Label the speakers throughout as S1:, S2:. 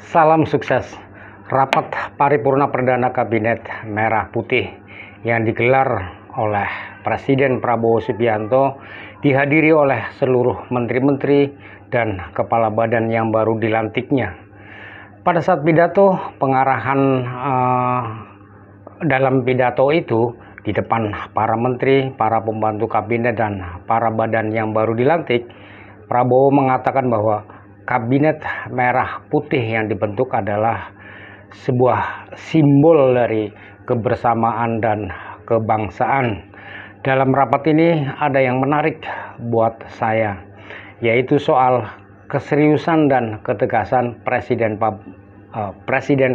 S1: Salam sukses. Rapat paripurna perdana Kabinet Merah Putih yang digelar oleh Presiden Prabowo Subianto dihadiri oleh seluruh menteri-menteri dan kepala badan yang baru dilantiknya. Pada saat pidato, pengarahan dalam pidato itu di depan para menteri, para pembantu kabinet dan para badan yang baru dilantik, Prabowo mengatakan bahwa Kabinet Merah Putih yang dibentuk adalah sebuah simbol dari kebersamaan dan kebangsaan. Dalam rapat ini ada yang menarik buat saya, yaitu soal keseriusan dan ketegasan Presiden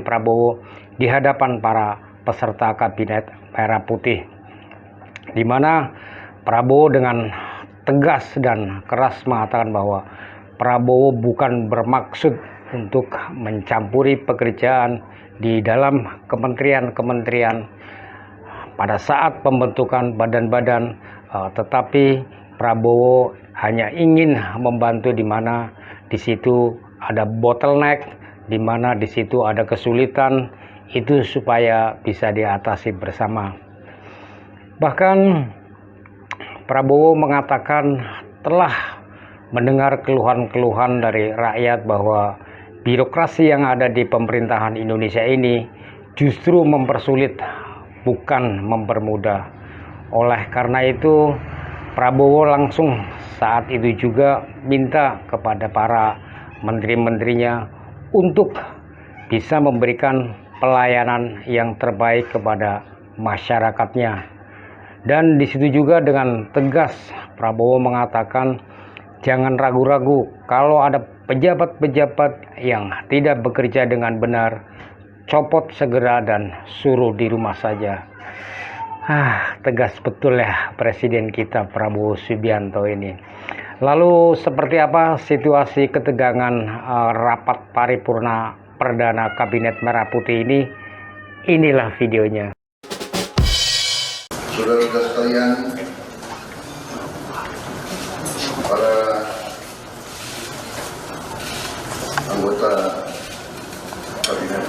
S1: Prabowo di hadapan para peserta Kabinet Merah Putih, di mana Prabowo dengan tegas dan keras mengatakan bahwa Prabowo bukan bermaksud untuk mencampuri pekerjaan di dalam kementerian-kementerian pada saat pembentukan badan-badan, tetapi Prabowo hanya ingin membantu di mana di situ ada bottleneck, di mana di situ ada kesulitan, itu supaya bisa diatasi bersama. Bahkan Prabowo mengatakan telah mendengar keluhan-keluhan dari rakyat bahwa birokrasi yang ada di pemerintahan Indonesia ini justru mempersulit, bukan mempermudah. Oleh karena itu, Prabowo langsung saat itu juga minta kepada para menteri-menterinya untuk bisa memberikan pelayanan yang terbaik kepada masyarakatnya. Dan di situ juga dengan tegas Prabowo mengatakan, jangan ragu-ragu, kalau ada pejabat-pejabat yang tidak bekerja dengan benar, copot segera dan suruh di rumah saja. Tegas betul ya Presiden kita Prabowo Subianto ini. Lalu seperti apa situasi ketegangan rapat paripurna perdana Kabinet Merah Putih ini? Inilah videonya.
S2: Saudara-saudara sekalian, para anggota Kabinet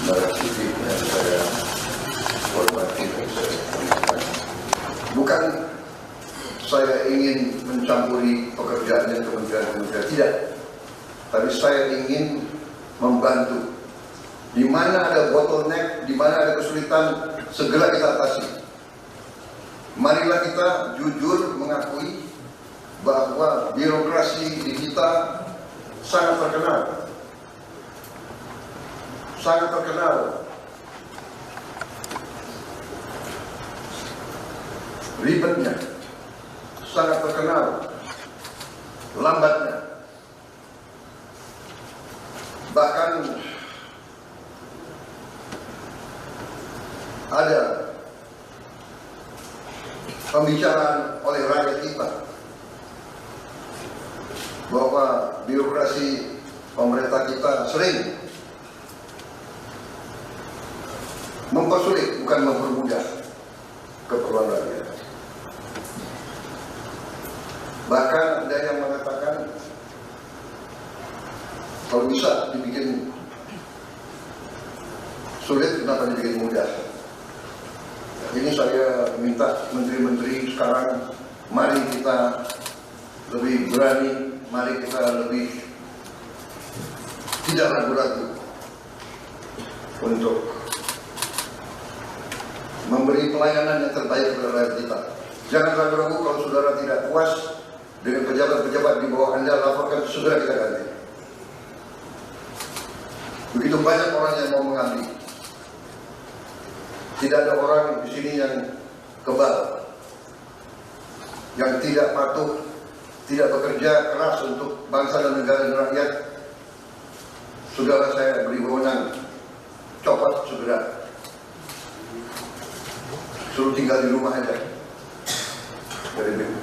S2: Merah Putih yang saya hormati dan saya hormati, bukan saya ingin mencampuri pekerjaannya kementerian-kementerian, tidak, tapi saya ingin membantu. Di mana ada bottleneck, di mana ada kesulitan, segera kita atasi. Marilah kita jujur mengakui bahwa birokrasi di kita sangat terkenal, ribetnya, sangat terkenal, lambatnya, bahkan ada pembicaraan oleh rakyat kita bahwa birokrasi pemerintah kita sering mempersulit, bukan mempermudah keperluan rakyat. Bahkan ada yang mengatakan kalau bisa dibikin sulit, kenapa dibikin mudah? Ini saya minta menteri-menteri sekarang, mari kita lebih berani, mari kita lebih tidak ragu-ragu untuk memberi pelayanan yang terbaik kepada rakyat kita. Jangan ragu-ragu kalau saudara tidak puas dengan pejabat-pejabat di bawah Anda, laporkan, segera kita ganti. Begitu banyak orang yang mau mengabdi. Tidak ada orang di sini yang kebal, yang tidak patuh, tidak bekerja keras untuk bangsa dan negara dan rakyat. Saudara saya beri wewenang, copot segera, suruh tinggal di rumah aja,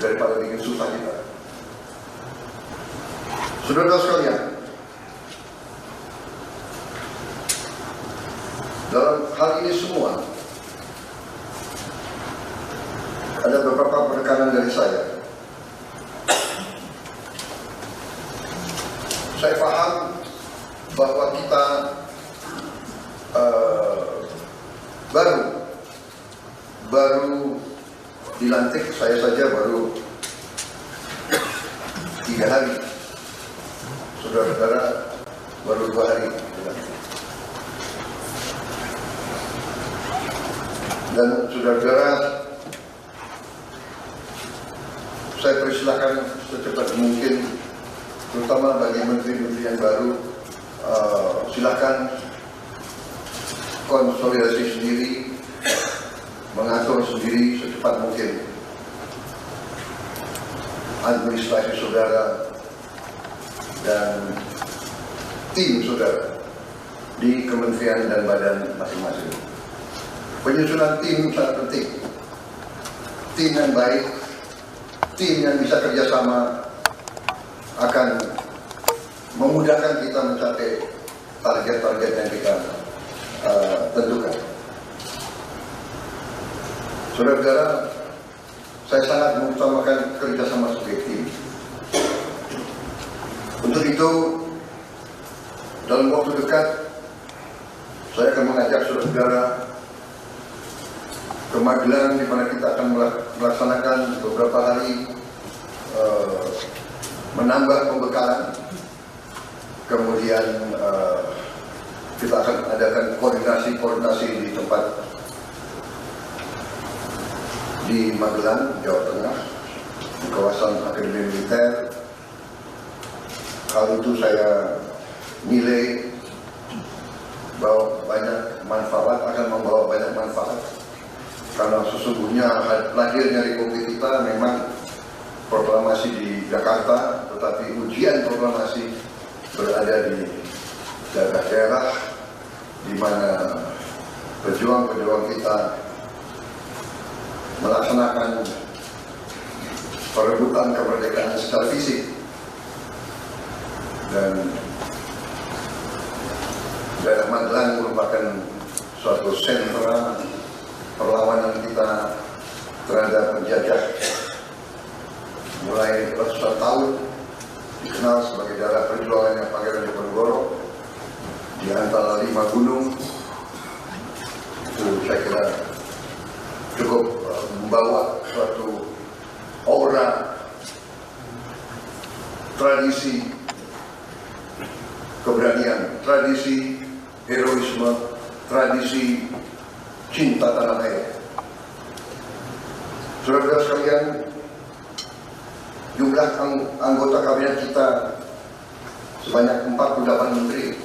S2: daripada bikin susah kita. Saudara sekalian, dalam hal ini semua ada beberapa penekanan dari saya. Saya paham bahwa kita baru dilantik, saya saja baru 3 hari, saudara-saudara baru 2 hari dilantik. Dan saudara-saudara, saya persilakan secepat mungkin, terutama bagi menteri-menteri yang baru, silakan konsolidasi sendiri, mengatur sendiri secepat mungkin administrasi saudara dan tim saudara di kementerian dan badan masing-masing. Penyusunan tim sangat penting. Tim yang baik, tim yang bisa kerjasama akan memudahkan kita mencapai target-target yang kita tentukan. Saudara-saudara, saya sangat mengutamakan kerjasama sebagai tim. Untuk itu, dalam waktu dekat, saya akan mengajak saudara-saudara ke Magelang, di mana kita akan melaksanakan beberapa hari menambah pembekalan. Kemudian kita akan adakan koordinasi di tempat di Magelang, Jawa Tengah, di kawasan Akademi Militer. Hal itu saya nilai bahwa akan membawa banyak manfaat, karena sesungguhnya lahirnya Republik kita memang proklamasi di Jakarta, tetapi ujian proklamasi berada di daerah-daerah di mana pejuang-pejuang kita melaksanakan perebutan kemerdekaan secara fisik. Dan daerah Magelang merupakan suatu sentra perlawanan kita terhadap penjajah mulai ratusan tahun, dikenal sebagai daerah perjuangannya Pangeran Diponegoro di antara 5 gunung. Itu saya kira cukup membawa suatu aura tradisi keberanian, tradisi heroisme, tradisi cinta tanah air. Saudara-saudara sekalian, jumlah anggota kabinet kita sebanyak 48 menteri.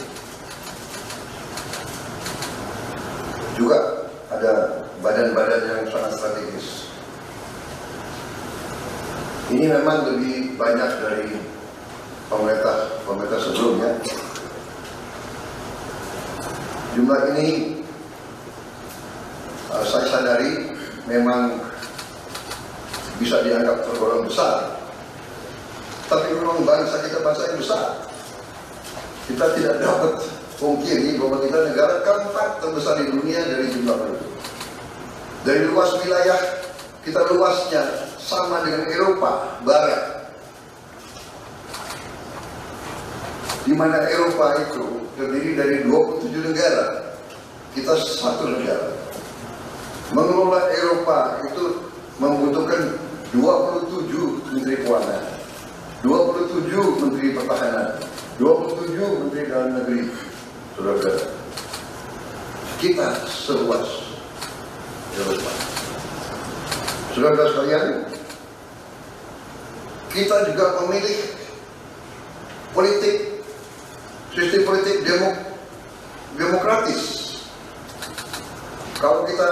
S2: Juga ada badan-badan yang sangat strategis. Ini memang lebih banyak dari pemerintah sebelumnya. Jumlah ini saya sadari memang bisa dianggap tergolong besar, tapi memang bangsa kita bangsa yang besar. Kita tidak dapat pungkiri bahwa kita negara keempat terbesar di dunia dari jumlah penduduk. Dari luas wilayah, kita luasnya sama dengan Eropa Barat, di mana Eropa itu terdiri dari 27 negara, kita satu negara. Mengelola Eropa itu membutuhkan 27 menteri keuangan, 27 menteri pertahanan, 27 menteri dalam negeri. Saudara-saudara, kita seluas Eropa. Saudara-saudara sekalian, kita juga memilih sistem politik demokratis. Kalau kita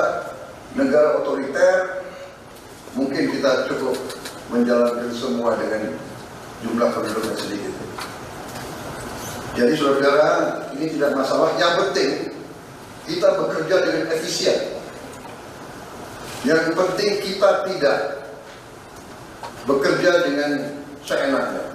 S2: negara otoriter, mungkin kita cukup menjalankan semua dengan jumlah penduduk yang sedikit. Jadi saudara-saudara, ini tidak masalah. Yang penting kita bekerja dengan efisien. Yang penting kita tidak bekerja dengan seenaknya.